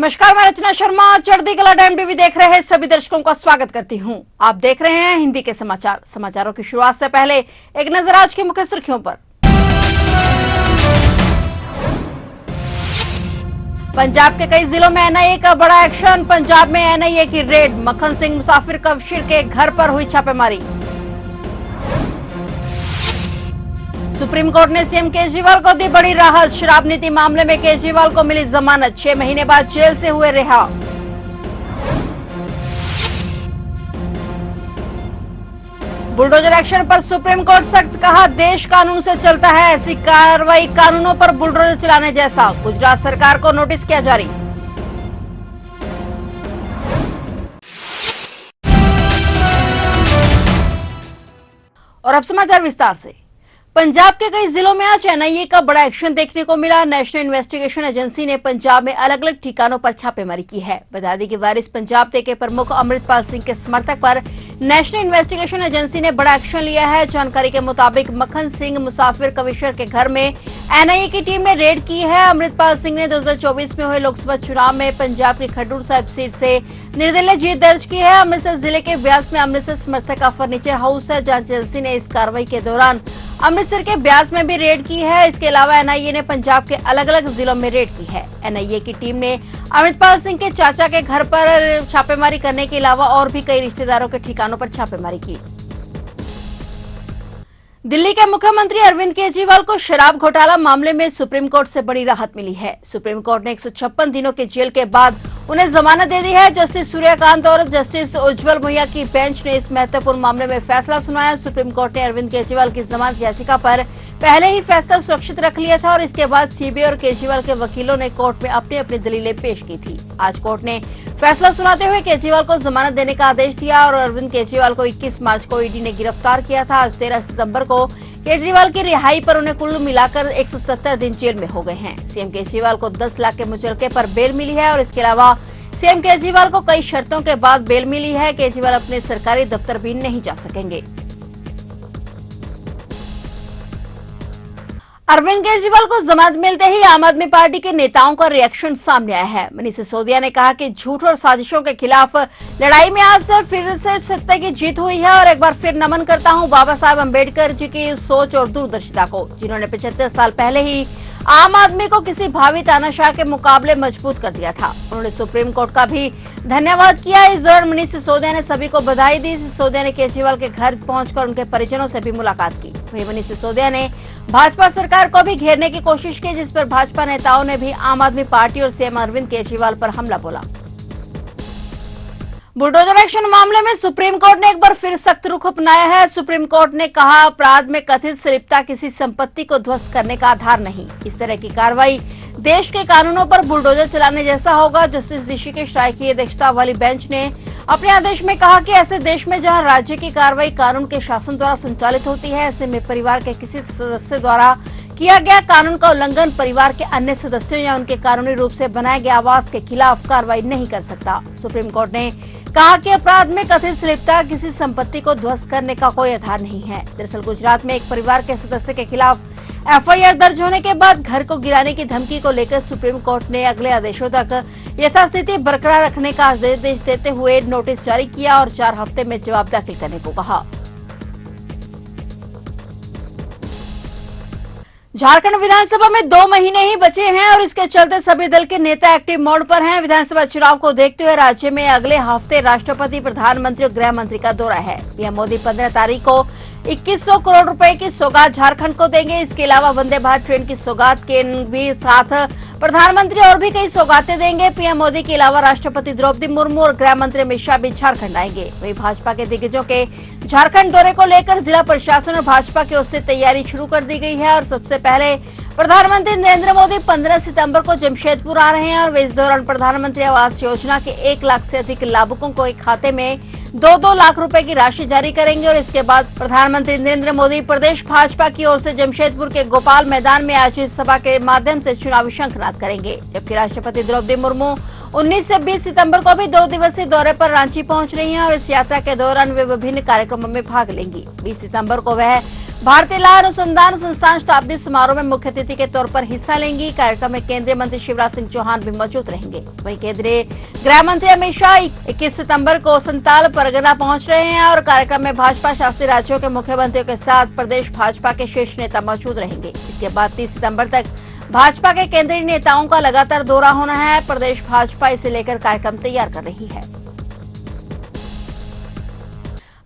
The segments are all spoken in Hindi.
नमस्कार, मैं रचना शर्मा चढ़ती कला टाइम टीवी देख रहे हैं सभी दर्शकों का स्वागत करती हूं। आप देख रहे हैं हिंदी के समाचारों की शुरुआत से पहले एक नजर आज की मुख्य सुर्खियों पर। पंजाब के कई जिलों में एनआईए का बड़ा एक्शन। पंजाब में एनआईए की रेड, मक्खन सिंह मुसाफिर कबीर के घर पर हुई छापेमारी। सुप्रीम कोर्ट ने सीएम केजरीवाल को दी बड़ी राहत। शराब नीति मामले में केजरीवाल को मिली जमानत, 6 महीने बाद जेल से हुए रिहा। बुलडोजर एक्शन पर सुप्रीम कोर्ट सख्त, कहा देश कानून से चलता है, ऐसी कार्रवाई कानूनों पर बुलडोजर चलाने जैसा। गुजरात सरकार को नोटिस किया जारी। और अब समाचार विस्तार से। पंजाब के कई जिलों में आज एनआईए का बड़ा एक्शन देखने को मिला। नेशनल इन्वेस्टिगेशन एजेंसी ने पंजाब में अलग अलग ठिकानों पर छापेमारी की है। बता दें कि वारिस पंजाब के प्रमुख अमृतपाल सिंह के समर्थक पर नेशनल इन्वेस्टिगेशन एजेंसी ने बड़ा एक्शन लिया है। जानकारी के मुताबिक मक्खन सिंह मुसाफिर कबीर के घर में एनआईए की टीम ने रेड की है। अमृतपाल सिंह ने 2024 में हुए लोकसभा चुनाव में पंजाब की खडूर साहिब सीट से निर्दलीय जीत दर्ज की है। अमृतसर जिले के ब्यास में अमृतसर समर्थक का फर्नीचर हाउस है। जांच एजेंसी ने इस कार्रवाई के दौरान अमृतसर के ब्यास में भी रेड की है। इसके अलावा एनआईए ने पंजाब के अलग अलग जिलों में रेड की है। एनआईए की टीम ने अमृतपाल सिंह के चाचा के घर पर छापेमारी करने के अलावा और भी कई रिश्तेदारों के ठिकानों पर छापेमारी की। दिल्ली के मुख्यमंत्री अरविंद केजरीवाल को शराब घोटाला मामले में सुप्रीम कोर्ट से बड़ी राहत मिली है। सुप्रीम कोर्ट ने 156 दिनों के जेल के बाद उन्हें जमानत दे दी है। जस्टिस सूर्यकांत और जस्टिस उज्जवल मोहिया की बेंच ने इस महत्वपूर्ण मामले में फैसला सुनाया। सुप्रीम कोर्ट ने अरविंद केजरीवाल की जमानत याचिका पर पहले ही फैसला सुरक्षित रख लिया था और इसके बाद सीबीआई और केजरीवाल के वकीलों ने कोर्ट में अपनी अपनी दलीलें पेश की थी। आज कोर्ट ने फैसला सुनाते हुए केजरीवाल को जमानत देने का आदेश दिया और अरविंद केजरीवाल को 21 मार्च को ईडी ने गिरफ्तार किया था। आज 13 सितंबर को केजरीवाल की रिहाई पर उन्हें कुल मिलाकर 170 दिन जेल में हो गए हैं। सीएम केजरीवाल को 10 लाख के मुचलके पर बेल मिली है और इसके अलावा सीएम केजरीवाल को कई शर्तों के बाद बेल मिली है। केजरीवाल अपने सरकारी दफ्तर भी नहीं जा सकेंगे। अरविंद केजरीवाल को जमानत मिलते ही आम आदमी पार्टी के नेताओं का रिएक्शन सामने आया है। मनीष सिसोदिया ने कहा कि झूठ और साजिशों के खिलाफ लड़ाई में आज फिर से सत्य की जीत हुई है और एक बार फिर नमन करता हूं बाबा साहब अम्बेडकर जी की सोच और दूरदर्शिता को, जिन्होंने 75 साल पहले ही आम आदमी को किसी भावी तानाशाह के मुकाबले मजबूत कर दिया था। उन्होंने सुप्रीम कोर्ट का भी धन्यवाद किया। इस दौरान मनीष सिसोदिया ने सभी को बधाई दी। सिसोदिया ने केजरीवाल के घर पहुंचकर उनके परिजनों से भी मुलाकात की। वहीं मनीष सिसोदिया ने भाजपा सरकार को भी घेरने की कोशिश की, जिस पर भाजपा नेताओं ने भी आम आदमी पार्टी और सीएम अरविंद केजरीवाल पर हमला बोला। बुलडोजर एक्शन मामले में सुप्रीम कोर्ट ने एक बार फिर सख्त रुख अपनाया है। सुप्रीम कोर्ट ने कहा अपराध में कथित संलिप्तता किसी संपत्ति को ध्वस्त करने का आधार नहीं। इस तरह की कार्रवाई देश के कानूनों पर बुलडोजर चलाने जैसा होगा। जस्टिस ऋषिकेश राय की अध्यक्षता वाली बेंच ने अपने आदेश में कहा कि ऐसे देश में जहां राज्य की कार्रवाई कानून के शासन द्वारा संचालित होती है, ऐसे में परिवार के किसी सदस्य द्वारा किया गया कानून का उल्लंघन परिवार के अन्य सदस्यों या उनके कानूनी रूप से बनाए गए आवास के खिलाफ कार्रवाई नहीं कर सकता। सुप्रीम कोर्ट ने कहा कि अपराध में कथित संलिप्तता किसी संपत्ति को ध्वस्त करने का कोई आधार नहीं है। दरअसल गुजरात में एक परिवार के सदस्य के खिलाफ एफआईआर दर्ज होने के बाद घर को गिराने की धमकी को लेकर सुप्रीम कोर्ट ने अगले आदेशों तक यथास्थिति बरकरार रखने का आदेश देते हुए नोटिस जारी किया और 4 हफ्ते में जवाब दाखिल करने को कहा। झारखंड विधानसभा में 2 महीने ही बचे हैं और इसके चलते सभी दल के नेता एक्टिव मोड पर हैं। विधानसभा चुनाव को देखते हुए राज्य में अगले हफ्ते राष्ट्रपति, प्रधानमंत्री और गृह मंत्री का दौरा है। पीएम मोदी 15 तारीख को 2100 करोड़ रुपए की सौगात झारखंड को देंगे। इसके अलावा वंदे भारत ट्रेन की सौगात के भी साथ प्रधानमंत्री और भी कई सौगातें देंगे। पीएम मोदी के अलावा राष्ट्रपति द्रौपदी मुर्मू और गृह मंत्री अमित शाह भी झारखंड आएंगे। वहीं भाजपा के दिग्गजों के झारखंड दौरे को लेकर जिला प्रशासन और भाजपा की ओर से तैयारी शुरू कर दी गई है और सबसे पहले प्रधानमंत्री नरेंद्र मोदी 15 सितंबर को जमशेदपुर आ रहे हैं और वे इस दौरान प्रधानमंत्री आवास योजना के 1 लाख से अधिक लाभुकों को एक खाते में 2-2 लाख रुपए की राशि जारी करेंगे और इसके बाद प्रधानमंत्री नरेंद्र मोदी प्रदेश भाजपा की ओर से जमशेदपुर के गोपाल मैदान में आयोजित सभा के माध्यम से चुनावी शंखनाद करेंगे। जबकि राष्ट्रपति द्रौपदी मुर्मू 19 से 20 सितंबर को भी 2 दिवसीय दौरे पर रांची पहुंच रही हैं और इस यात्रा के दौरान वे विभिन्न कार्यक्रमों में भाग लेंगी। 20 सितंबर को वह भारतीय ला अनुसंधान संस्थान शताब्दी समारोह में मुख्य अतिथि के तौर पर हिस्सा लेंगी। कार्यक्रम में केंद्रीय मंत्री शिवराज सिंह चौहान भी मौजूद रहेंगे। वहीं केंद्रीय गृह मंत्री अमित शाह 21 सितंबर को संताल परगना पहुंच रहे हैं और कार्यक्रम में भाजपा शासित राज्यों के मुख्यमंत्रियों के साथ प्रदेश भाजपा के शीर्ष नेता मौजूद रहेंगे। इसके बाद 30 सितंबर तक भाजपा के केंद्रीय नेताओं का लगातार दौरा होना है। प्रदेश भाजपा इसे लेकर कार्यक्रम तैयार कर रही है।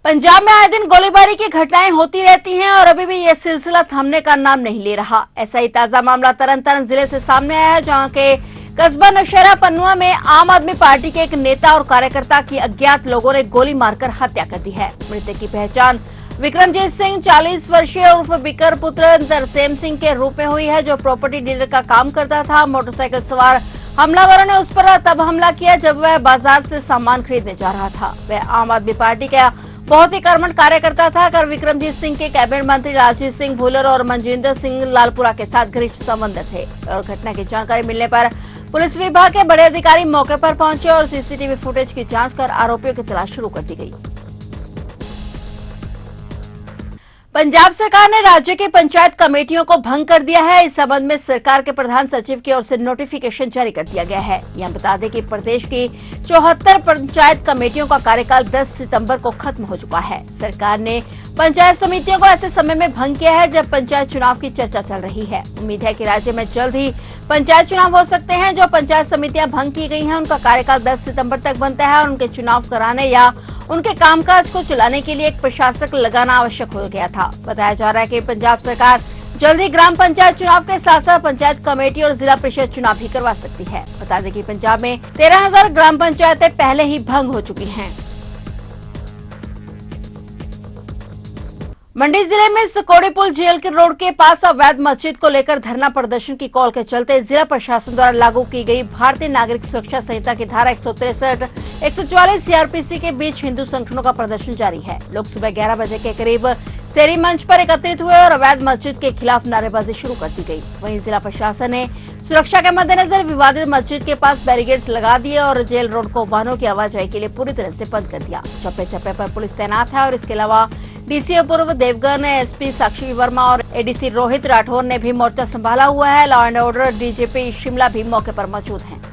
पंजाब में आए दिन गोलीबारी की घटनाएं होती रहती हैं और अभी भी यह सिलसिला थमने का नाम नहीं ले रहा। ऐसा ही ताजा मामला तरन जिले से सामने आया है, जहां के कस्बा नौशहरा पन्नुआ में आम आदमी पार्टी के एक नेता और कार्यकर्ता की अज्ञात लोगों ने गोली मारकर हत्या कर दी है। मृतक की पहचान विक्रमजीत सिंह 40 वर्षीय उर्फ बिकर पुत्र तरसेम सिंह के रूप में हुई है, जो प्रॉपर्टी डीलर का काम करता था। मोटरसाइकिल सवार हमलावरों ने उस पर तब हमला किया जब वह बाजार से सामान खरीदने जा रहा था। वह आम आदमी पार्टी का बहुत ही कर्मठ कार्यकर्ता था। कर विक्रमजीत सिंह के कैबिनेट मंत्री राजीव सिंह भुल्लर और मनजिंदर सिंह लालपुरा के साथ घनिष्ठ संबंध थे और घटना की जानकारी मिलने पर पुलिस विभाग के बड़े अधिकारी मौके पर पहुंचे और सीसीटीवी फुटेज की जांच कर आरोपियों की तलाश शुरू कर दी गई। पंजाब सरकार ने राज्य की पंचायत कमेटियों को भंग कर दिया है। इस संबंध में सरकार के प्रधान सचिव की ओर से नोटिफिकेशन जारी कर दिया गया है। यहां बता दें कि प्रदेश की 74 पंचायत कमेटियों का कार्यकाल 10 सितंबर को खत्म हो चुका है। सरकार ने पंचायत समितियों को ऐसे समय में भंग किया है जब पंचायत चुनाव की चर्चा चल रही है। उम्मीद है कि राज्य में जल्द ही पंचायत चुनाव हो सकते हैं। जो पंचायत समितियां भंग की गई हैं, उनका कार्यकाल 10 सितंबर तक बनता है और उनके चुनाव कराने या उनके कामकाज को चलाने के लिए एक प्रशासक लगाना आवश्यक हो गया था। बताया जा रहा है कि पंजाब सरकार जल्द ही ग्राम पंचायत चुनाव के साथ साथ पंचायत कमेटी और जिला परिषद चुनाव भी करवा सकती है। बता दें कि पंजाब में 13,000 ग्राम पंचायतें पहले ही भंग हो चुकी हैं। मंडी जिले में सकौड़ी पुल जेल के रोड के पास अवैध मस्जिद को लेकर धरना प्रदर्शन की कॉल के चलते जिला प्रशासन द्वारा लागू की गई भारतीय नागरिक सुरक्षा संहिता की धारा 163, 144 सीआरपीसी के बीच हिंदू संगठनों का प्रदर्शन जारी है। लोग सुबह 11 बजे के करीब शेरी मंच पर एकत्रित हुए और अवैध मस्जिद के खिलाफ नारेबाजी शुरू कर दी गई। वहीं जिला प्रशासन ने सुरक्षा के मद्देनजर विवादित मस्जिद के पास बैरिकेड्स लगा दिए और जेल रोड को वाहनों की आवाजाही के लिए पूरी तरह से बंद कर दिया। चप्पे चप्पे पर पुलिस तैनात है और इसके अलावा डीसी पूर्व देवगन, एसपी साक्षी वर्मा और एडीसी रोहित राठौर ने भी मोर्चा संभाला हुआ है। Law and order DGP Shimla भी मौके पर मौजूद हैं।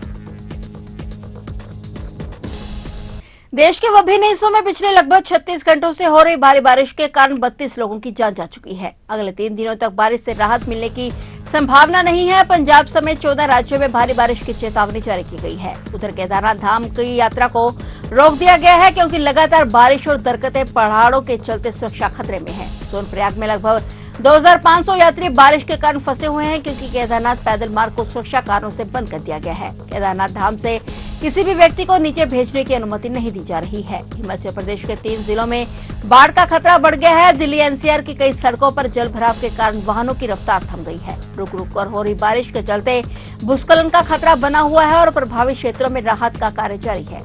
देश के विभिन्न हिस्सों में पिछले लगभग 36 घंटों से हो रही भारी बारिश के कारण 32 लोगों की जान जा चुकी है। अगले 3 दिनों तक बारिश से राहत मिलने की संभावना नहीं है। पंजाब समेत 14 राज्यों में भारी बारिश की चेतावनी जारी की गई है। उधर केदारनाथ धाम की यात्रा को रोक दिया गया है क्योंकि लगातार बारिश और दरकते पहाड़ों के चलते सुरक्षा खतरे में है। सोनप्रयाग में लगभग 2500 यात्री बारिश के कारण फंसे हुए हैं क्योंकि केदारनाथ पैदल मार्ग को सुरक्षा कारणों से बंद कर दिया गया है। केदारनात धाम से किसी भी व्यक्ति को नीचे भेजने की अनुमति नहीं दी जा रही है। हिमाचल प्रदेश के 3 जिलों में बाढ़ का खतरा बढ़ गया है। दिल्ली एनसीआर की कई सड़कों पर जल भराव के कारण वाहनों की रफ्तार थम गई है। रुक रुक कर हो रही बारिश के चलते भूस्खलन का खतरा बना हुआ है और प्रभावित क्षेत्रों में राहत का कार्य जारी है।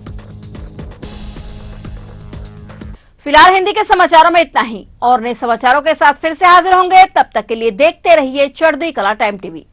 फिलहाल हिंदी के समाचारों में इतना ही और नए समाचारों के साथ फिर से हाजिर होंगे। तब तक के लिए देखते रहिए चढ़ती कला टाइम टीवी।